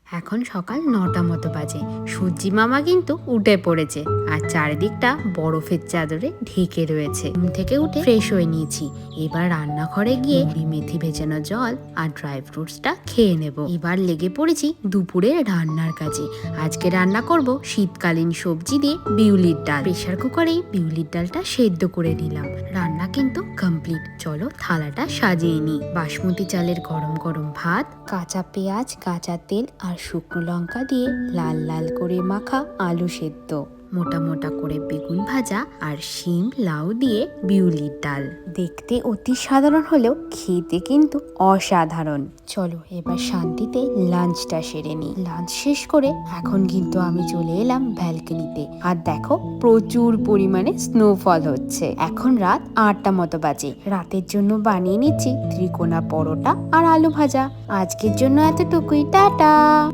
এখন সকাল ৯টা মতো বাজে। সূর্যি মামা কিন্তু উঠে পড়েছে আর চারিদিকটা বরফের চাদরে ঢেকে রয়েছে। ঘুম থেকে উঠে ফ্রেশ হয়ে নিয়েছি। এবার রান্নাঘরে গিয়ে মুড়ি মেথি ভেজানো জল আর ড্রাই ফ্রুটসটা খেয়ে নেব। এবার লেগে পড়েছি দুপুরের রান্নার কাজে। আজকে রান্না করব শীতকালীন সবজি দিয়ে বিউলির ডাল। প্রেসার কুকারেই বিউলির ডালটা সেদ্ধ করে নিলাম। রান্না কিন্তু কমপ্লিট। চলো থালাটা সাজিয়ে নিই। বাসমতি চালের গরম গরম ভাত, কাঁচা পেঁয়াজ, কাঁচা তেল আর শুকনো লঙ্কা দিয়ে লাল লাল করে মাখা আলু সেদ্ধ, মোটা মোটা করে বেগুন ভাজা আর শিম লাউ দিয়ে বিউলির ডাল। দেখতে অতি সাধারণ হলেও খেতে কিন্তু অসাধারণ। চলো এবার শান্তিতে লাঞ্চটা সেরে নিই। লাঞ্চ শেষ করে এখন কিন্তু আমি চলে এলাম ব্যালকনিতে। আর দেখো প্রচুর পরিমাণে স্নোফল হচ্ছে। এখন রাত ৮টা মতো বাজে। রাতের জন্য বানিয়ে নিচ্ছি ত্রিকোণা পরোটা আর আলু ভাজা। আজকের জন্য এতটুকুই, টাটা।